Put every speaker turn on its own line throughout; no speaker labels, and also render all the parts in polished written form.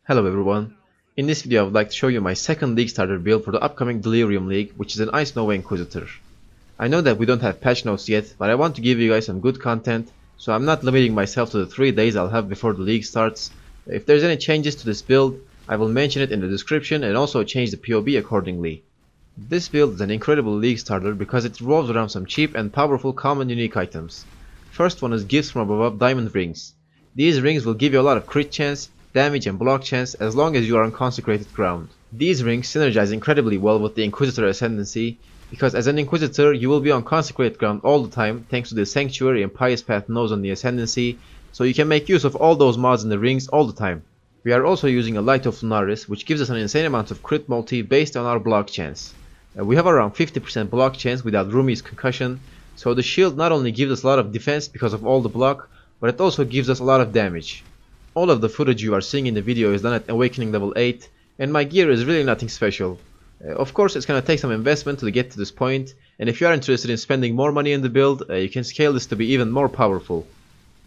Hello everyone. In this video I would like to show you my second Leaguestarter build for the upcoming Delirium League, which is an Ice Nova Inquisitor. I know that we don't have patch notes yet, but I want to give you guys some good content, so I'm not limiting myself to the 3 days I'll have before the league starts. If there's any changes to this build, I will mention it in the description and also change the PoE accordingly. This build is an incredible Leaguestarter because it revolves around some cheap and powerful common unique items. First one is gifts from above diamond rings. These rings will give you a lot of crit chance, damage and block chance as long as you are on consecrated ground. These rings synergize incredibly well with the Inquisitor ascendancy because as an Inquisitor you will be on consecrated ground all the time thanks to the Sanctuary and Pious Path nodes on the ascendancy, so you can make use of all those mods in the rings all the time. We are also using a Light of Lunaris, which gives us an insane amount of crit multi based on our block chance. We have around 50% block chance without Rumi's concussion, so the shield not only gives us a lot of defense because of all the block, but it also gives us a lot of damage. All of the footage you are seeing in the video is done at Awakening level 8, and my gear is really nothing special. Of course it's gonna take some investment to get to this point, and if you are interested in spending more money in the build, you can scale this to be even more powerful.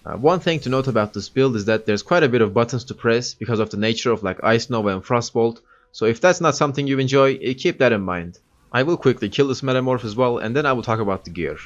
One thing to note about this build is that there's quite a bit of buttons to press because of the nature of like Ice Nova and Frostbolt, so if that's not something you enjoy, keep that in mind. I will quickly kill this Metamorph as well, and then I will talk about the gear.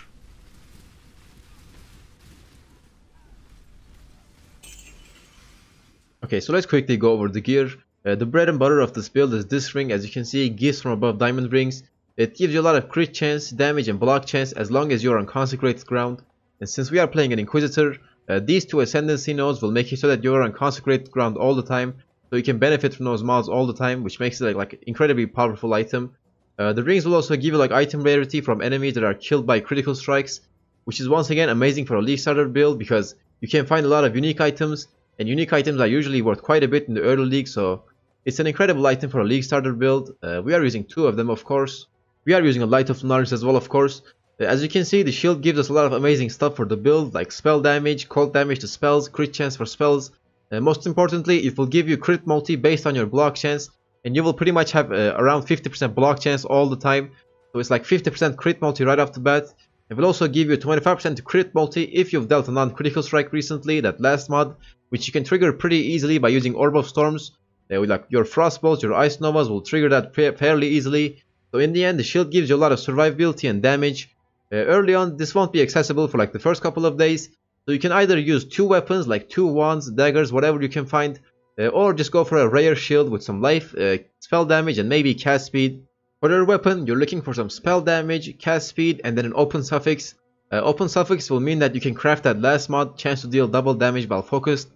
Okay, so let's quickly go over the gear. The bread and butter of this build is this ring. As you can see, gifts from above diamond rings. It gives you a lot of crit chance, damage and block chance as long as you are on consecrated ground. And since we are playing an Inquisitor, these two ascendancy nodes will make it so that you are on consecrated ground all the time, so you can benefit from those mods all the time, which makes it like incredibly powerful item. The rings will also give you like item rarity from enemies that are killed by critical strikes, which is once again amazing for a Leaguestarter build because you can find a lot of unique items. And unique items are usually worth quite a bit in the early league, so it's an incredible item for a Leaguestarter build. We are using 2 of them, of course. We are using a Light of Lunaris as well, of course. As you can see, the shield gives us a lot of amazing stuff for the build, like spell damage, cold damage to spells, crit chance for spells. Most importantly, it will give you crit multi based on your block chance, and you will pretty much have around 50% block chance all the time. So it's like 50% crit multi right off the bat. It will also give you 25% crit multi if you've dealt a non-critical strike recently, that last mod, which you can trigger pretty easily by using Orb of Storms. With like your Frostbolts, your Ice Novas will trigger that fairly easily. So in the end, the shield gives you a lot of survivability and damage. Early on, this won't be accessible for like the first couple of days. So you can either use 2 weapons, like 2 wands, daggers, whatever you can find. Or just go for a rare shield with some life, spell damage and maybe cast speed. For your weapon, you're looking for some spell damage, cast speed, and then an open suffix. Open suffix will mean that you can craft that last mod, chance to deal double damage while focused.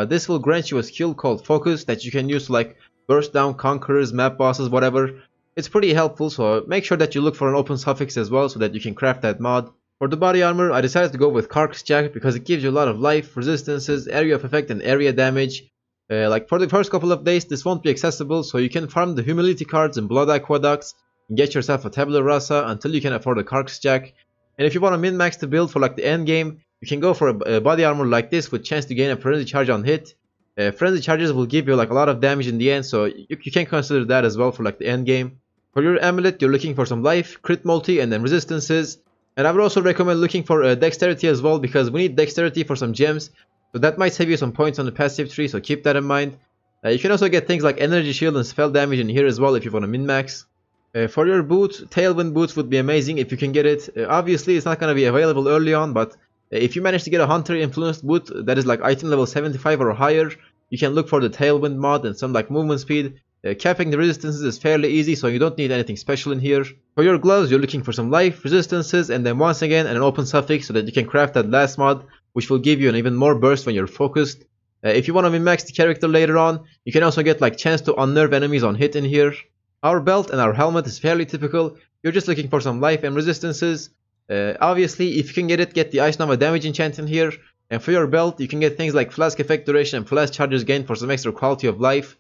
This will grant you a skill called Focus that you can use to like burst down conquerors, map bosses, whatever. It's pretty helpful, so make sure that you look for an open suffix as well so that you can craft that mod. For the body armor, I decided to go with Carcass Jack because it gives you a lot of life, resistances, area of effect, and area damage. Like for the first couple of days, this won't be accessible, so you can farm the humility cards and blood aqueducts and get yourself a tabula rasa until you can afford a Carcass Jack. And if you want to min-max the build for like the end game, you can go for a body armor like this with chance to gain a frenzy charge on hit. Frenzy charges will give you like a lot of damage in the end, so you can consider that as well for like the end game. For your amulet, you're looking for some life, crit multi, and then resistances. And I would also recommend looking for dexterity as well because we need dexterity for some gems. So that might save you some points on the passive tree, so keep that in mind. You can also get things like energy shield and spell damage in here as well if you want to min-max. For your boots, Tailwind boots would be amazing if you can get it. Obviously it's not going to be available early on, but if you manage to get a hunter influenced boot that is like item level 75 or higher, you can look for the Tailwind mod and some like movement speed. Capping the resistances is fairly easy, so you don't need anything special in here. For your gloves, you're looking for some life, resistances, and then once again an open suffix so that you can craft that last mod, which will give you an even more burst when you're focused. If you want to min-max the character later on, you can also get like chance to unnerve enemies on hit in here. Our belt and our helmet is fairly typical. You're just looking for some life and resistances. Obviously, if you can get it, get the Ice Nova damage enchant in here. And for your belt, you can get things like Flask effect duration and flash charges gain for some extra quality of life.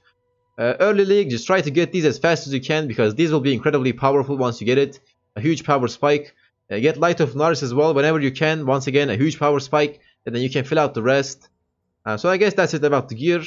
Early league, just try to get these as fast as you can because these will be incredibly powerful once you get it. A huge power spike. Get Light of Lunaris as well whenever you can. Once again, a huge power spike, and then you can fill out the rest. So I guess that's it about the gear.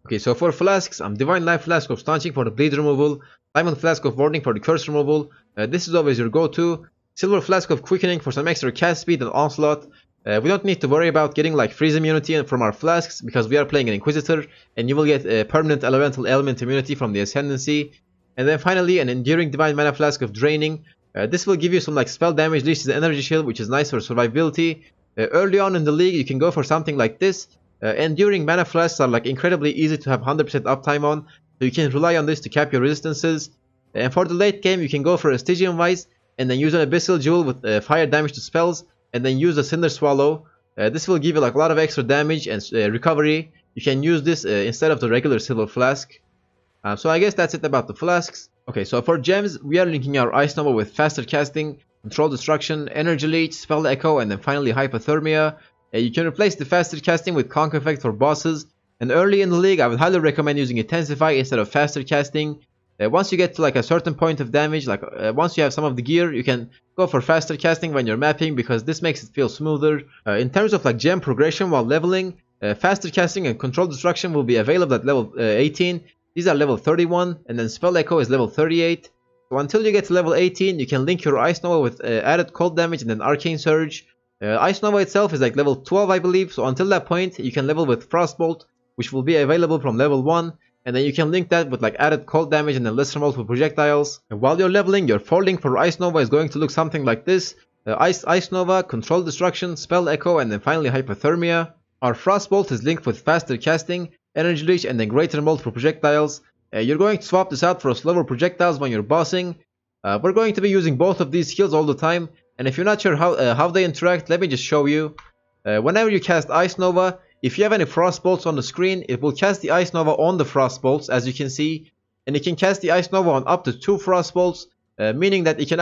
Okay, so for flasks, I'm Divine Life Flask of Staunching for the bleed removal, Diamond Flask of Warding for the curse removal. This is always your go-to. Silver Flask of Quickening for some extra cast speed and onslaught. We don't need to worry about getting like freeze immunity from our flasks because we are playing an Inquisitor, and you will get permanent elemental element immunity from the Ascendancy. And then finally an Enduring Divine Mana Flask of Draining. This will give you some like spell damage, leaches and energy shield, which is nice for survivability. Early on in the league you can go for something like this. Enduring Mana Flasks are like incredibly easy to have 100% uptime on, so you can rely on this to cap your resistances. And for the late game you can go for a Stygian Vice and then use an Abyssal Jewel with fire damage to spells, and then use a Cinder Swallow. This will give you like a lot of extra damage and recovery. You can use this instead of the regular Silver Flask. So I guess that's it about the flasks. Okay, so for gems, we are linking our Ice Nova with faster casting, control destruction, energy leech, spell echo, and then finally hypothermia. You can replace the faster casting with conk effect for bosses. And early in the league, I would highly recommend using intensify instead of faster casting. Once you get to like a certain point of damage, like once you have some of the gear, you can go for faster casting when you're mapping because this makes it feel smoother. In terms of like gem progression while leveling, faster casting and control destruction will be available at level 18. These are level 31, and then spell echo is level 38. So until you get to level 18, you can link your Ice Nova with added cold damage and then arcane surge. Ice Nova itself is like level 12 I believe, so until that point you can level with Frostbolt, which will be available from level 1. And then you can link that with like added cold damage and then lesser multiple projectiles. And while you're leveling, your 4-link for Ice Nova is going to look something like this. Ice Nova, Control Destruction, Spell Echo, and then finally Hypothermia. Our Frostbolt is linked with faster casting, Energy Leech, and then greater multiple projectiles. You're going to swap this out for slower projectiles when you're bossing. We're going to be using both of these skills all the time. And if you're not sure how they interact, let me just show you. Whenever you cast Ice Nova, if you have any Frostbolts on the screen, it will cast the Ice Nova on the Frostbolts, as you can see. And it can cast the Ice Nova on up to 2 Frostbolts, meaning that it can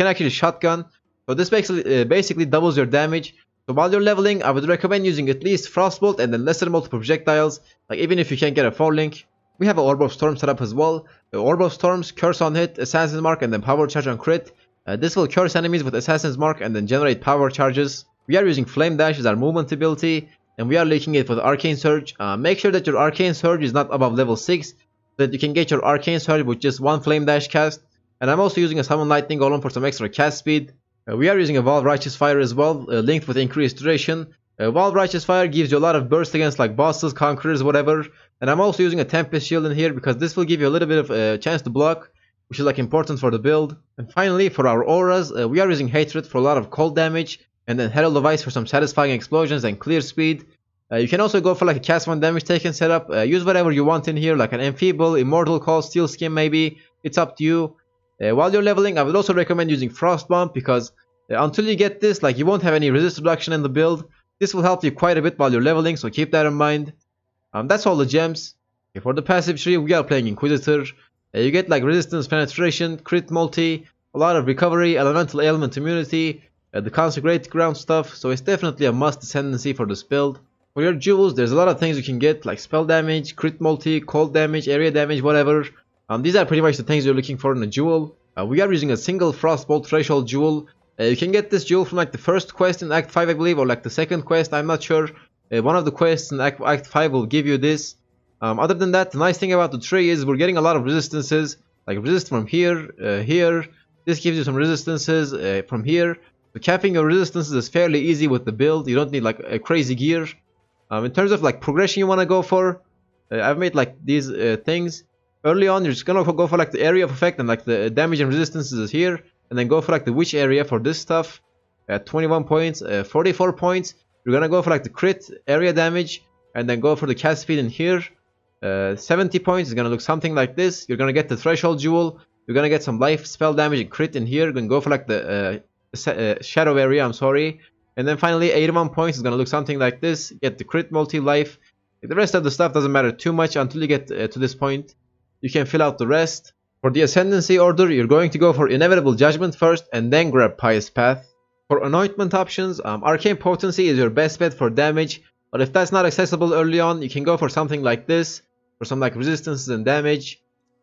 actually shotgun. So this basically doubles your damage. So while you're leveling, I would recommend using at least Frostbolt and then lesser multiple projectiles, like even if you can't get a 4-link. We have an Orb of Storm set up as well. The Orb of Storms, Curse on hit, Assassin's Mark, and then Power Charge on crit. This will curse enemies with Assassin's Mark and then generate power charges. We are using Flame Dash as our movement ability, and we are linking it with Arcane Surge. Make sure that your Arcane Surge is not above level 6, so that you can get your Arcane Surge with just 1 Flame Dash cast. And I'm also using a Summon Lightning Golem for some extra cast speed. We are using a Valve Righteous Fire as well, linked with increased duration. Valve Righteous Fire gives you a lot of burst against like bosses, conquerors, whatever. And I'm also using a Tempest Shield in here because this will give you a little bit of a chance to block, which is like important for the build. And finally, for our auras, we are using Hatred for a lot of cold damage, and then Herald of Ice for some satisfying explosions and clear speed. You can also go for like a cast 1 damage taken setup. Use whatever you want in here, like an Enfeeble, Immortal Call, Steel Skin maybe. It's up to you. While you're leveling, I would also recommend using Frost Bomb because until you get this, like you won't have any resist reduction in the build. This will help you quite a bit while you're leveling, so keep that in mind. That's all the gems. Okay, for the passive tree, we are playing Inquisitor. You get like resistance, penetration, crit multi, a lot of recovery, elemental ailment immunity, the consecrated ground stuff, so it's definitely a must ascendancy for this build. For your jewels, there's a lot of things you can get, like spell damage, crit multi, cold damage, area damage, whatever. These are pretty much the things you're looking for in a jewel. We are using a single Frostbolt Threshold jewel. You can get this jewel from like the first quest in Act 5 I believe, or like the second quest, I'm not sure. One of the quests in Act 5 will give you this. Other than that, the nice thing about the tree is we're getting a lot of resistances, like resist from here, here. This gives you some resistances from here. So capping your resistances is fairly easy with the build. You don't need like a crazy gear. In terms of like progression you want to go for, I've made like these things. Early on, you're just gonna go for like the area of effect and like the damage and resistances is here, and then go for like the witch area for this stuff. At 21 points, 44 points. You're gonna go for like the crit area damage, and then go for the cast speed in here. 70 points is gonna look something like this. You're gonna get the threshold jewel. You're gonna get some life spell damage and crit in here. You're gonna go for like the shadow area. I'm sorry. And then finally, 81 points is gonna look something like this. Get the crit multi life. The rest of the stuff doesn't matter too much until you get to this point. You can fill out the rest. For the ascendancy order, you're going to go for Inevitable Judgment first, and then grab Pious Path. For anointment options, Arcane Potency is your best bet for damage. But if that's not accessible early on, you can go for something like this, for some like resistances and damage.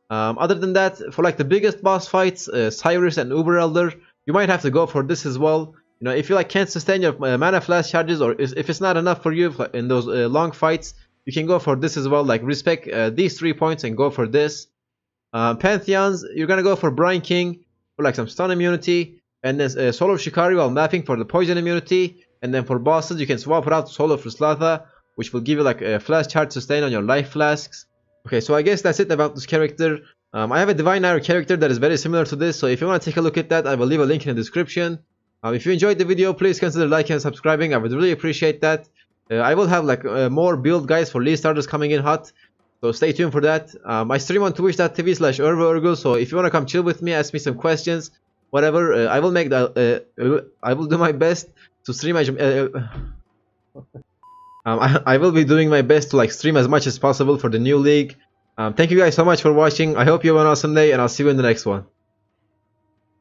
Other than that, for like the biggest boss fights, Cyrus and Uber Elder, you might have to go for this as well. You know, if you like can't sustain your mana flash charges, or if it's not enough for you in those long fights, you can go for this as well. Like respect these 3 points and go for this. Pantheons, you're gonna go for Brine King for like some stun immunity, and then Soul of Shikari while mapping for the poison immunity. And then for bosses, you can swap it out to Soul for Slatha, which will give you like a flash charge sustain on your life flasks. Okay, so I guess that's it about this character. I have a Divine Arrow character that is very similar to this, so if you want to take a look at that, I will leave a link in the description. If you enjoyed the video, please consider liking and subscribing. I would really appreciate that. I will have like more build guides for Leaguestarters coming in hot, so stay tuned for that. I stream on twitch.tv/urvaurgul, so if you want to come chill with me, ask me some questions, whatever, I will make that. I will do my best to stream. I will be doing my best to like stream as much as possible for the new league. Thank you guys so much for watching. I hope you have an awesome day, and I'll see you in the next one.